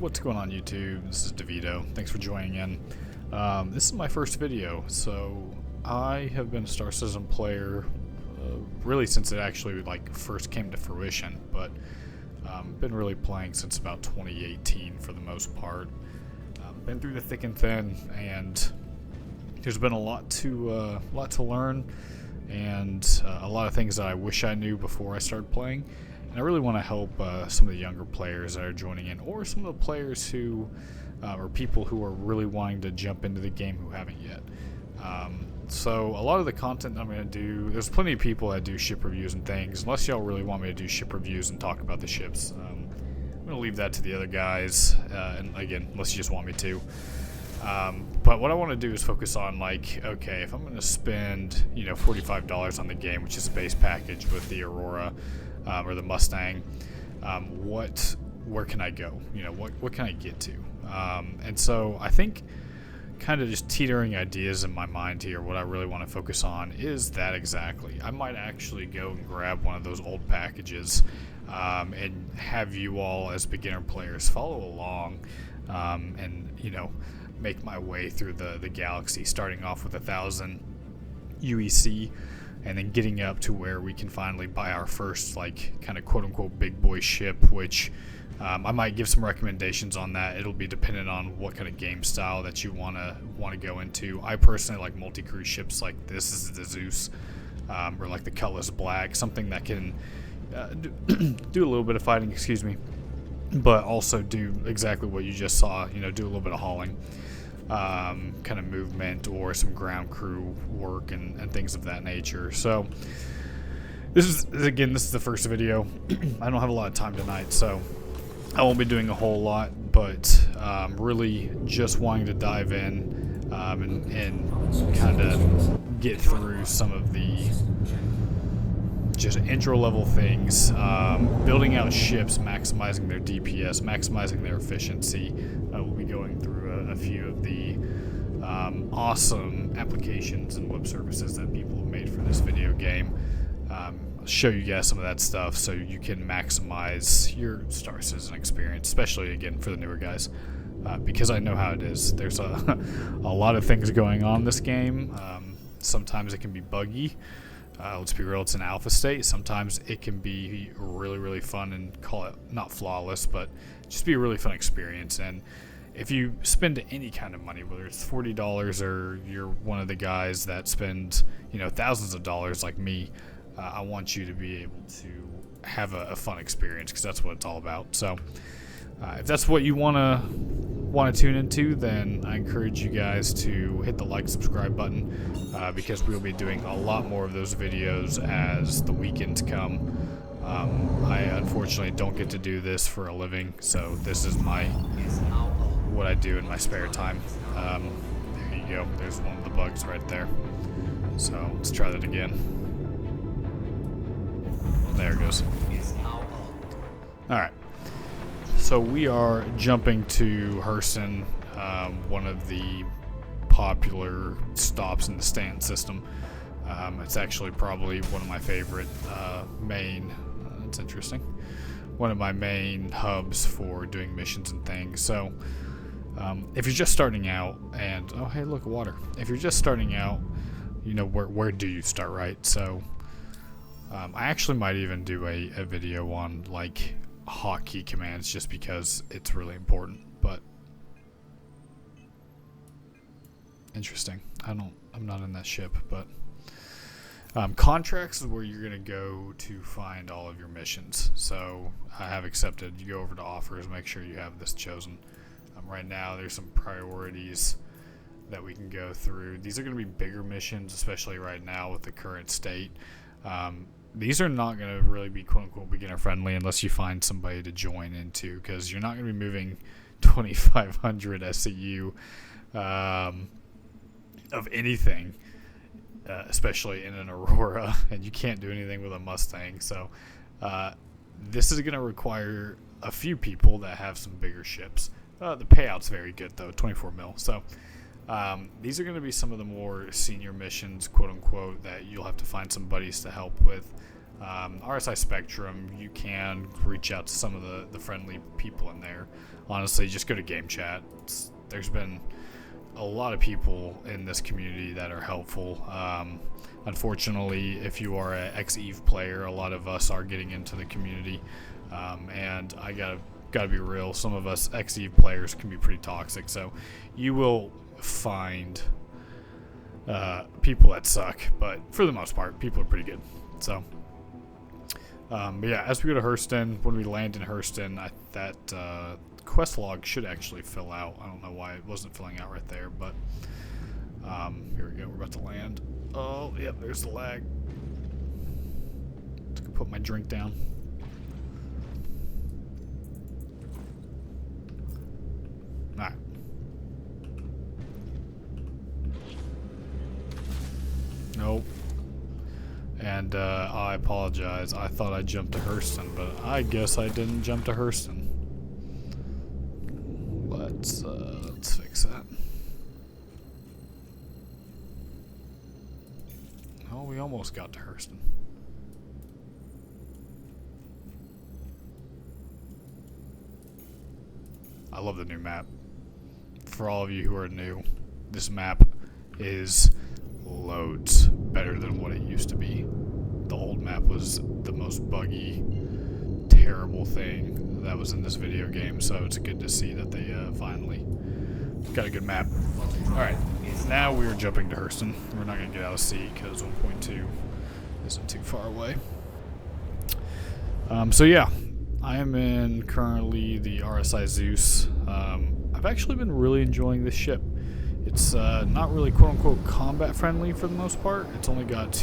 What's going on YouTube? This is DeVito. Thanks for joining in. This is my first video, so I have been a Star Citizen player really since it actually first came to fruition, but been really playing since about 2018 for the most part. Been through the thick and thin, and there's been a lot to learn, and a lot of things that I wish I knew before I started playing. And I really want to help some of the younger players that are joining in, or some of the players who, or people who are really wanting to jump into the game who haven't yet. So a lot of the content I'm going to do, there's plenty of people that do ship reviews and things. Unless y'all really want me to do ship reviews and talk about the ships, I'm going to leave that to the other guys, and again, unless you just want me to. But what I want to do is focus on, okay, if I'm going to spend, $45 on the game, which is a base package with the Aurora, or the Mustang, where can I go? What can I get to? And so I think kind of just teetering ideas in my mind here, what I really want to focus on is that exactly. I might actually go and grab one of those old packages, and have you all as beginner players follow along, and make my way through the galaxy, starting off with 1,000 UEC, and then getting up to where we can finally buy our first, kind of quote-unquote big boy ship, which I might give some recommendations on that. It'll be dependent on what kind of game style that you want to go into. I personally like multi-crew ships like this is the Zeus, or like the Cutlass Black, something that can do a little bit of fighting, excuse me, but also do exactly what you just saw, do a little bit of hauling. Kind of movement or some ground crew work and things of that nature. So this is the first video. I don't have a lot of time tonight, so I won't be doing a whole lot, but really just wanting to dive in and kind of get through some of the just intro level things, building out ships, maximizing their DPS, maximizing their efficiency. We'll be going through a few of the awesome applications and web services that people have made for this video game. I'll show you guys some of that stuff so you can maximize your Star Citizen experience, especially again for the newer guys, because I know how it is. There's a lot of things going on in this game. Sometimes it can be buggy. Let's be real, it's an alpha state. Sometimes it can be really, really fun and call it not flawless, but just be a really fun experience. And if you spend any kind of money, whether it's $40 or you're one of the guys that spend, thousands of dollars like me, I want you to be able to have a fun experience, because that's what it's all about. So if that's what you want to tune into, then I encourage you guys to hit the subscribe button, because we'll be doing a lot more of those videos as the weekends come. I unfortunately don't get to do this for a living, so this is what I do in my spare time. There you go. There's one of the bugs right there. So let's try that again. There it goes. Alright. So we are jumping to Hurston, one of the popular stops in the stand system. It's actually probably one of my favorite main, that's interesting, one of my main hubs for doing missions and things. So if you're just starting out, and oh hey look, water. If you're just starting out, where do you start, right? So I actually might even do a video on hotkey commands, just because it's really important. But interesting. I'm not in that ship, but contracts is where you're gonna go to find all of your missions. So I have accepted. You go over to offers, make sure you have this chosen. Right now there's some priorities that we can go through. These are going to be bigger missions, especially right now with the current state. These are not going to really be quote-unquote beginner friendly unless you find somebody to join into, because you're not going to be moving 2,500 SCU of anything, especially in an Aurora, and you can't do anything with a Mustang. So this is going to require a few people that have some bigger ships. The payout's very good though, 24 mil. So these are going to be some of the more senior missions, quote unquote, that you'll have to find some buddies to help with. RSI Spectrum, you can reach out to some of the friendly people in there. Honestly, just go to game chat. There's been a lot of people in this community that are helpful. Unfortunately, if you are an ex-EVE player, a lot of us are getting into the community, and I gotta be real, some of us ex-EVE players can be pretty toxic, so you will find people that suck, but for the most part, people are pretty good. So but yeah, as we go to Hurston, when we land in Hurston, that quest log should actually fill out. I don't know why it wasn't filling out right there, but here we go, we're about to land. Oh, yep, there's the lag. Just gonna put my drink down. Alright. Nope. And I apologize. I thought I jumped to Hurston, but I guess I didn't jump to Hurston. Let's fix that. Oh, we almost got to Hurston. I love the new map. For all of you who are new, this map is loads better than what it used to be. The old map was the most buggy, terrible thing that was in this video game, so it's good to see that they finally got a good map. Alright, now we're jumping to Hurston. We're not going to get out of seat because 1.2 isn't too far away. So yeah, I am in currently the RSI Zeus. I've actually been really enjoying this ship. It's not really quote-unquote combat friendly for the most part. It's only got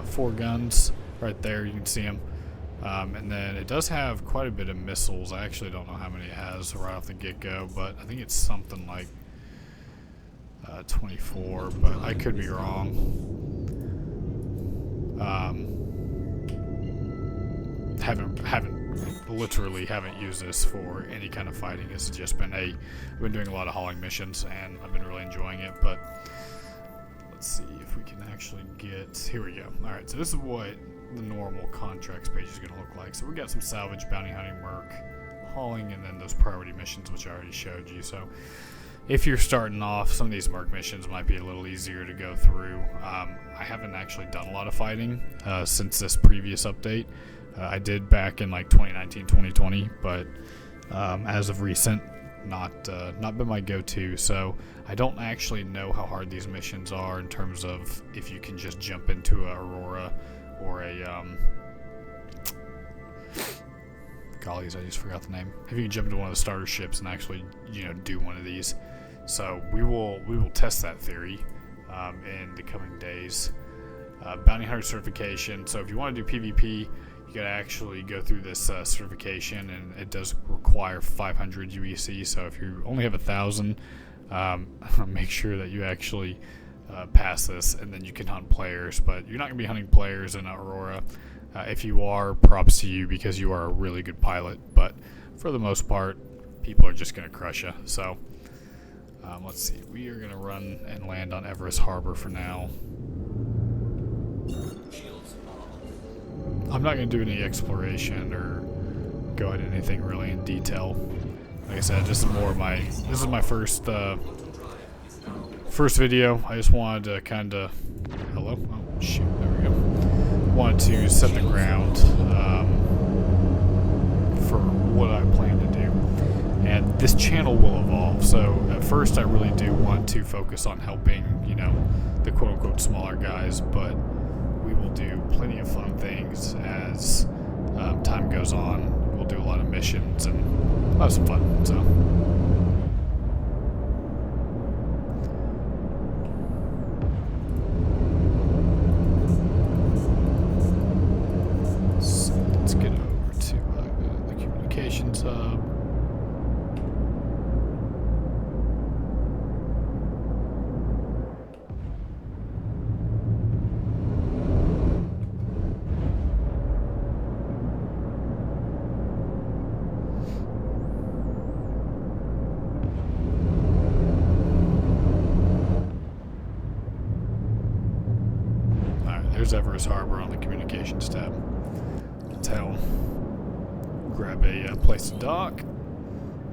4 guns right there, you can see them. And then it does have quite a bit of missiles. I actually don't know how many it has right off the get-go, but I think it's something like 24, but I could be wrong. Haven't used this for any kind of fighting. It's just been I've been doing a lot of hauling missions and I've been really enjoying it, but let's see if we can actually get, here we go. Alright, so this is what the normal contracts page is going to look like. So we got some salvage, bounty hunting, merc, hauling, and then those priority missions, which I already showed you. So if you're starting off, some of these merc missions might be a little easier to go through. I haven't actually done a lot of fighting since this previous update. I did back in like 2019, 2020, but as of recent, not been my go-to. So I don't actually know how hard these missions are in terms of if you can just jump into a Aurora or a gollies, I just forgot the name. If you can jump into one of the starter ships and actually, do one of these. So we will test that theory in the coming days. Bounty hunter certification. So if you want to do PvP, you gotta actually go through this certification, and it does require 500 UEC. So if you only have 1,000, make sure that you actually pass this, and then you can hunt players. But you're not gonna be hunting players in Aurora. If you are, props to you because you are a really good pilot. But for the most part, people are just gonna crush you. So let's see. We are gonna run and land on Everest Harbor for now. I'm not going to do any exploration or go into anything really in detail. Like I said, this is my first video. I just wanted to kind of, hello? Oh shoot, there we go. Wanted to set the ground for what I plan to do. And this channel will evolve. So at first I really do want to focus on helping, the quote-unquote smaller guys, but we will do plenty of fun things as time goes on. We'll do a lot of missions and we'll have some fun. So let's get over to the communications hub. there's Everest Harbor on the communications tab. Let's head grab a place to dock.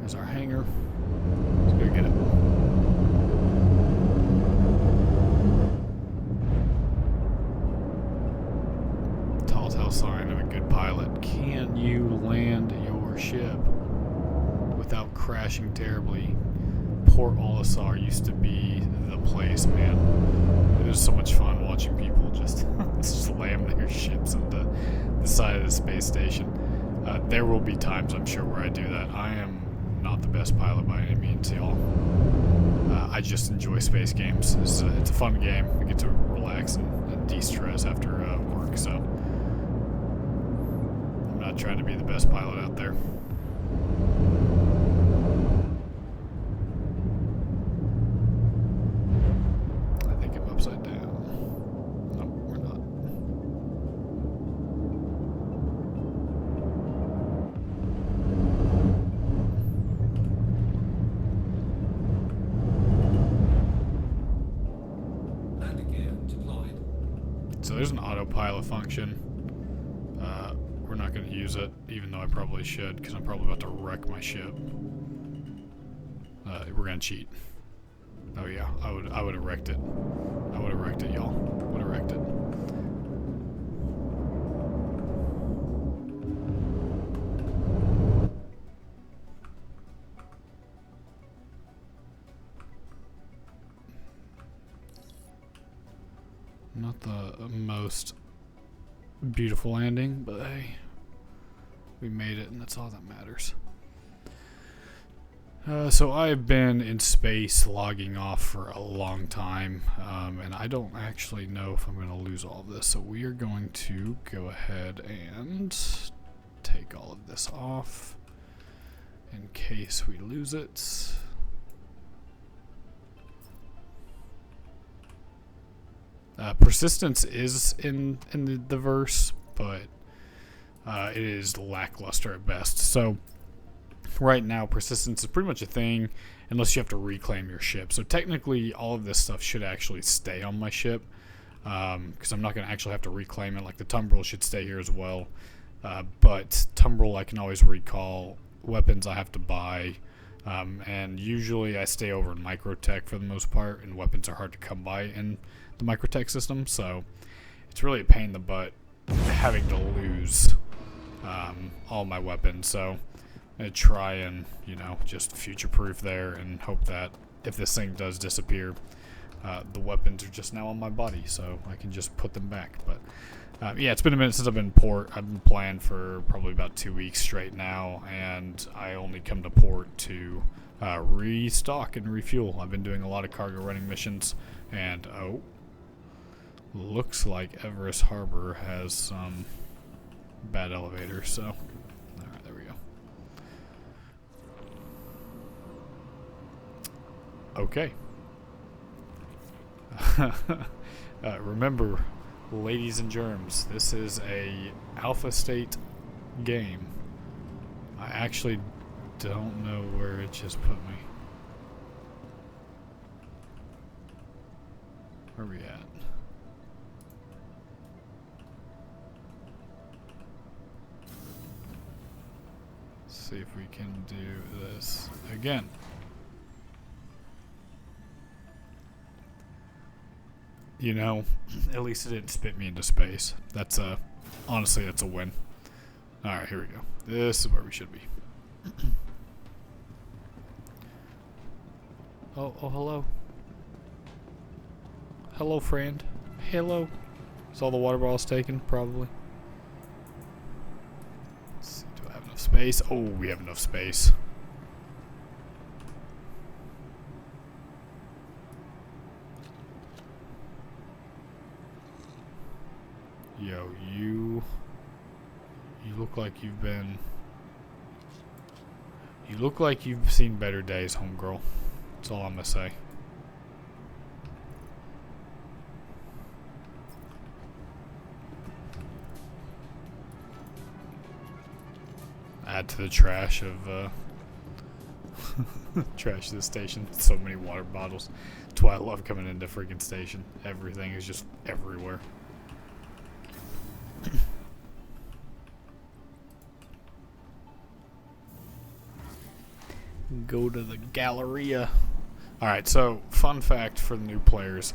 There's our hangar. Let's go get it. Telltale sign of a good pilot. Can you land your ship without crashing terribly? Port Olisar used to be the place, man. It was so much fun watching people just slam their ships into the side of the space station. There will be times, I'm sure, where I do that. I am not the best pilot by any means, y'all. I just enjoy space games. It's a fun game. I get to relax and de-stress after work, so I'm not trying to be the best pilot out there. I think I'm upside down. No, we're not. So there's an autopilot function. We're not going to use it, even though I probably should, because I'm probably about to wreck my ship. We're going to cheat. Oh yeah, I would have wrecked it. I would have wrecked it, y'all. Would have wrecked it. Not the most beautiful landing, but hey, we made it, and that's all that matters. So I've been in space logging off for a long time, and I don't actually know if I'm going to lose all of this, so we are going to go ahead and take all of this off in case we lose it. Persistence is in the verse, but it is lackluster at best. So right now, persistence is pretty much a thing unless you have to reclaim your ship. So technically, all of this stuff should actually stay on my ship because I'm not going to actually have to reclaim it. Like the tumbril should stay here as well. But tumbril I can always recall. Weapons I have to buy. And usually I stay over in microtech for the most part, and weapons are hard to come by in the microtech system, so it's really a pain in the butt having to lose all my weapons. So I'm going to try and, you know, just future-proof there and hope that if this thing does disappear, the weapons are just now on my body, so I can just put them back. But yeah, it's been a minute since I've been in port. I've been playing for probably about 2 weeks straight now, and I only come to port to restock and refuel. I've been doing a lot of cargo running missions, and oh, looks like Everest Harbor has some bad elevators, so alright, there we go. Okay. Remember, ladies and germs, this is a alpha state game. I actually don't know where it just put me. Where are we at? Let's see if we can do this again. You know, at least it didn't spit me into space. That's honestly, that's a win. Alright, here we go. This is where we should be. Oh, hello. Hello, friend. Hello. Is all the water bottles taken? Probably. Let's see, do I have enough space? Oh, we have enough space. Yo, you look like you've been... You look like you've seen better days, homegirl. That's all I'm gonna say. Add to the trash of trash of the station. So many water bottles. That's why I love coming into freaking station. Everything is just everywhere. Go to the Galleria. Alright, so fun fact for the new players,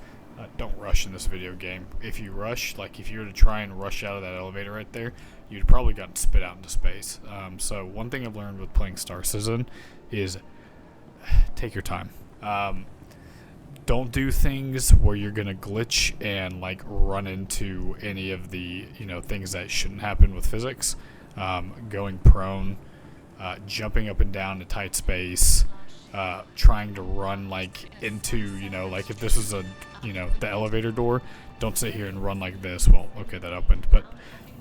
don't rush in this video game. If you rush, like if you were to try and rush out of that elevator right there, you'd probably gotten spit out into space. So one thing I've learned with playing Star Citizen is take your time. Don't do things where you're gonna glitch and like run into any of the things that shouldn't happen with physics. Going prone, jumping up and down to tight space, trying to run like into like if this is a the elevator door, don't sit here and run like this. Well, okay, that opened, but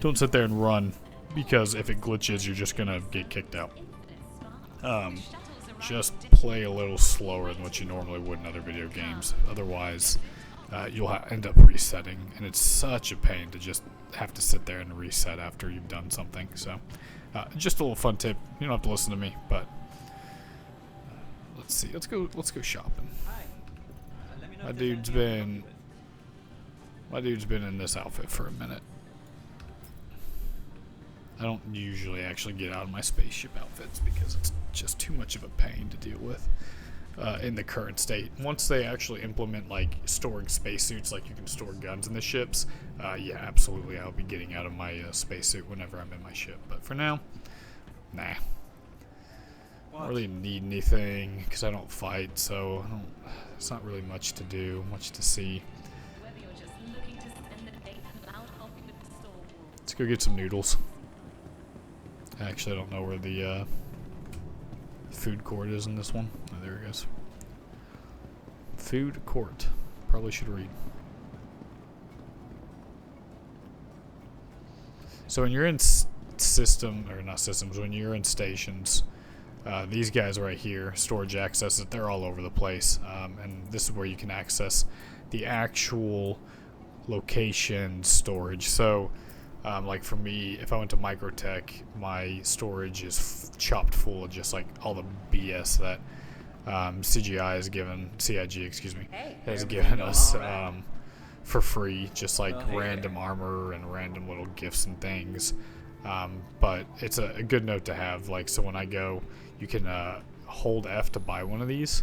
don't sit there and run, because if it glitches you're just gonna get kicked out. Just play a little slower than what you normally would in other video games. Otherwise, you'll end up resetting, and it's such a pain to just have to sit there and reset after you've done something. So, just a little fun tip. You don't have to listen to me, but let's see. Let's go shopping. My dude's been in this outfit for a minute. I don't usually actually get out of my spaceship outfits because it's just too much of a pain to deal with in the current state. Once they actually implement like storing spacesuits, like you can store guns in the ships, yeah, absolutely, I'll be getting out of my spacesuit whenever I'm in my ship. But for now, nah. I don't really need anything because I don't fight, so it's not really much to do, much to see. Let's go get some noodles. Actually, I don't know where the food court is in this one. Oh, there it goes. Food court. Probably should read. So when you're in when you're in stations, these guys right here, storage access, they're all over the place. And this is where you can access the actual location storage. So like for me, if I went to Microtech, my storage is chopped full of just like all the BS that CIG, has given us for free, just like random armor and random little gifts and things. But it's a good note to have. Like, so when I go, you can hold F to buy one of these,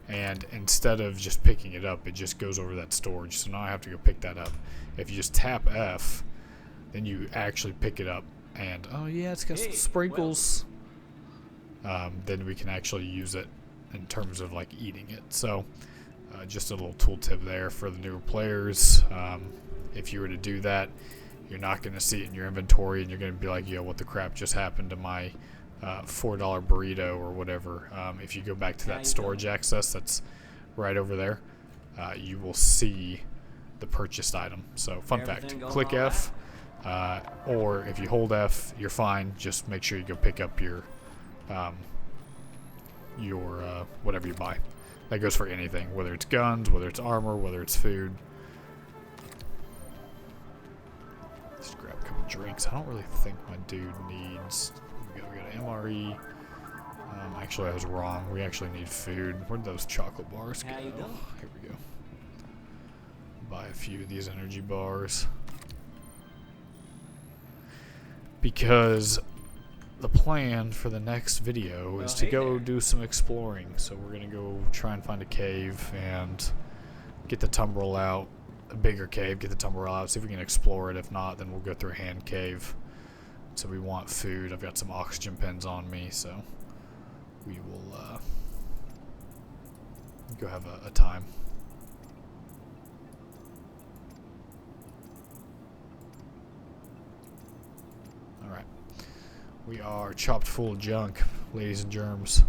and instead of just picking it up, it just goes over that storage. So now I have to go pick that up. If you just tap F, then you actually pick it up, and oh yeah, it's got some sprinkles. Then we can actually use it in terms of like eating it. So just a little tool tip there for the newer players. If you were to do that, you're not going to see it in your inventory, and you're going to be like, yo, what the crap just happened to my $4 burrito or whatever. If you go back to that storage access that's right over there, you will see the purchased item. So fun fact, click F. Or if you hold F, you're fine. Just make sure you go pick up your whatever you buy. That goes for anything, whether it's guns, whether it's armor, whether it's food. Just grab a couple drinks. I don't really think my dude needs. We got an MRE. Actually, I was wrong. We actually need food. Where'd those chocolate bars go? Here we go. Buy a few of these energy bars. Because the plan for the next video is to go do some exploring. So we're going to go try and find a cave and get the tumbrel out. A bigger cave, get the tumbrel out, see if we can explore it. If not, then we'll go through a hand cave. So we want food. I've got some oxygen pens on me, so we will go have a time. Alright. We are chopped full of junk, ladies and germs.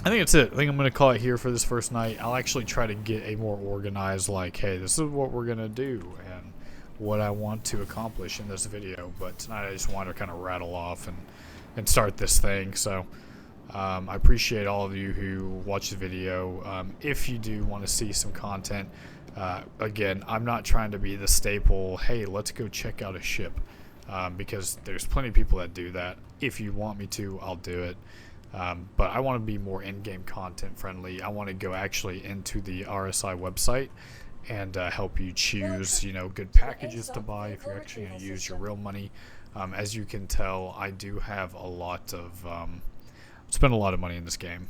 I think that's it. I think I'm going to call it here for this first night. I'll actually try to get a more organized, like, hey, this is what we're going to do and what I want to accomplish in this video. But tonight I just wanted to kind of rattle off and start this thing. So I appreciate all of you who watch the video. If you do want to see some content, again, I'm not trying to be the staple, hey, let's go check out a ship. Because there's plenty of people that do that. If you want me to, I'll do it. But I want to be more in-game content friendly. I want to go actually into the RSI website and help you choose, good packages to buy if you're actually going to use your real money. As you can tell, I do have a lot of spend a lot of money in this game.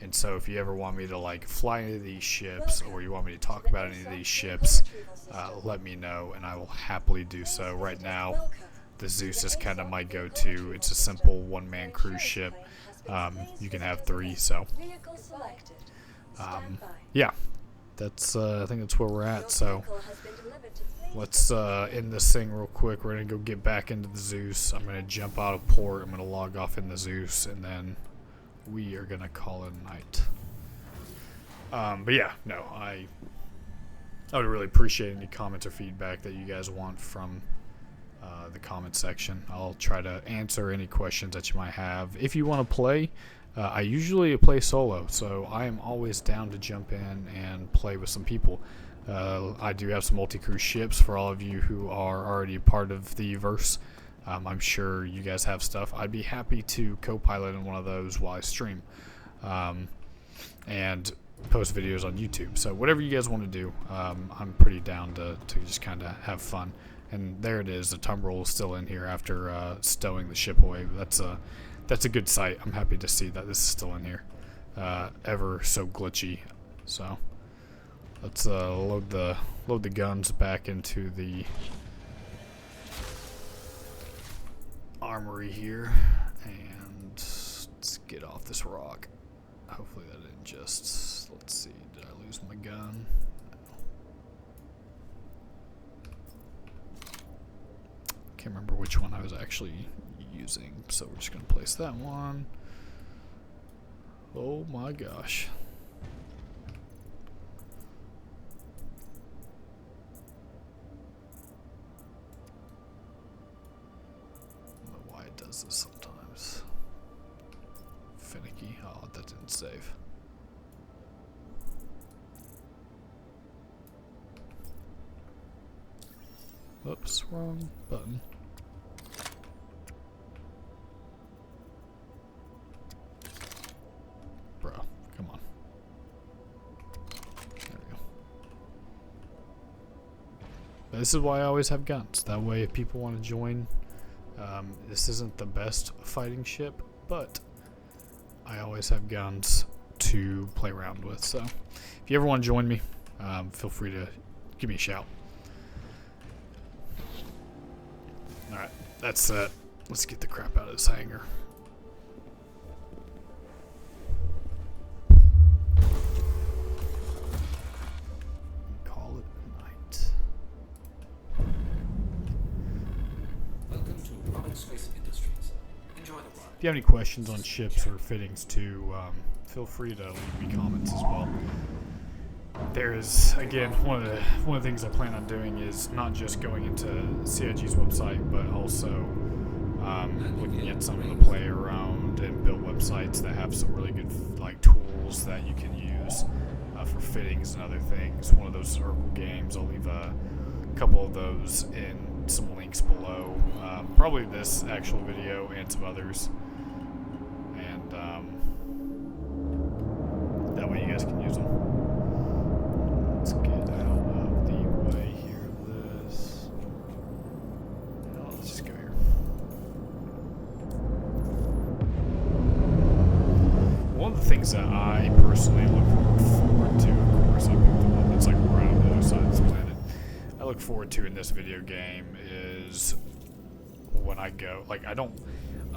And so if you ever want me to like fly any of these ships, or you want me to talk about any of these ships, let me know and I will happily do so. Right now, the Zeus is kind of my go-to. It's a simple one-man cruise ship. You can have 3, so yeah, that's I think that's where we're at. So let's end this thing real quick. We're gonna go get back into the Zeus. I'm gonna jump out of port. I'm gonna log off in the Zeus, and then we are gonna call it a night. But yeah, no, I would really appreciate any comments or feedback that you guys want from the comment section. I'll try to answer any questions that you might have. If you want to play, I usually play solo, so I am always down to jump in and play with some people. I do have some multi-cruise ships for all of you who are already a part of the verse. I'm sure you guys have stuff. I'd be happy to co-pilot in one of those while I stream and post videos on YouTube. So whatever you guys want to do, I'm pretty down to just kind of have fun. And there it is. The tumbrel is still in here after stowing the ship away. That's a good sight. I'm happy to see that this is still in here. Ever so glitchy. So let's load the guns back into the armory here, and let's get off this rock. Hopefully that didn't just, let's see, did I lose my gun? Can't remember which one I was actually using, so we're just gonna place that one. Oh my gosh. Does this sometimes. Finicky. Oh, that didn't save. Oops, wrong button. Bro, come on. There we go. This is why I always have guns. That way if people want to join, this isn't the best fighting ship, but I always have guns to play around with. So if you ever want to join me, feel free to give me a shout. Alright, that's set. Let's get the crap out of this hangar. Call it night. If you have any questions on ships or fittings too, feel free to leave me comments as well. There is, again, one of the things I plan on doing is not just going into CIG's website, but also looking at some of the play around and build websites that have some really good like tools that you can use for fittings and other things. One of those is Urkel Games. I'll leave a couple of those in some links below. Probably this actual video and some others. And that way you guys can use them. Let's get out of the way here of this. No, let's just go here. One of the things that I personally look forward to, of course, I picked the one that's like right on the other side of this planet. I look forward to in this video game is when I go, like I'm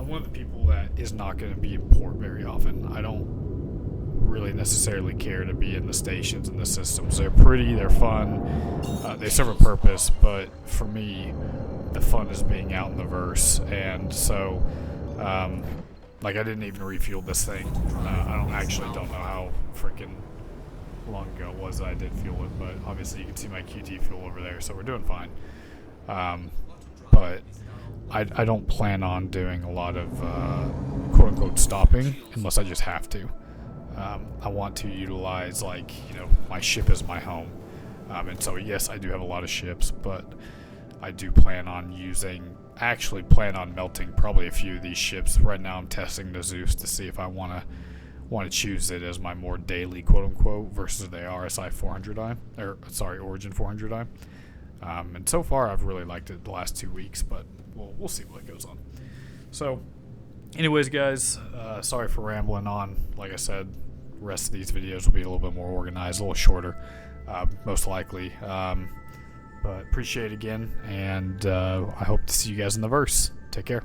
one of the people that is not going to be in port very often. I don't really necessarily care to be in the stations and the systems. They're pretty, they're fun, they serve a purpose, but for me, the fun is being out in the verse. And so, like I didn't even refuel this thing. I don't know how freaking long ago it was that I did fuel it, but obviously you can see my QT fuel over there, so we're doing fine. But I don't plan on doing a lot of quote-unquote stopping unless I just have to. I want to utilize, like, you know, my ship is my home. And so yes, I do have a lot of ships, but I do plan on plan on melting probably a few of these ships. Right now I'm testing the Zeus to see if I want to choose it as my more daily quote-unquote versus the RSI 400i, or sorry, Origin 400i. And so far I've really liked it the last 2 weeks, but we'll see what goes on. So Anyways, guys, sorry for rambling on. Like I said, the rest of these videos will be a little bit more organized, a little shorter, most likely. But appreciate it again, and I hope to see you guys in the verse. Take care.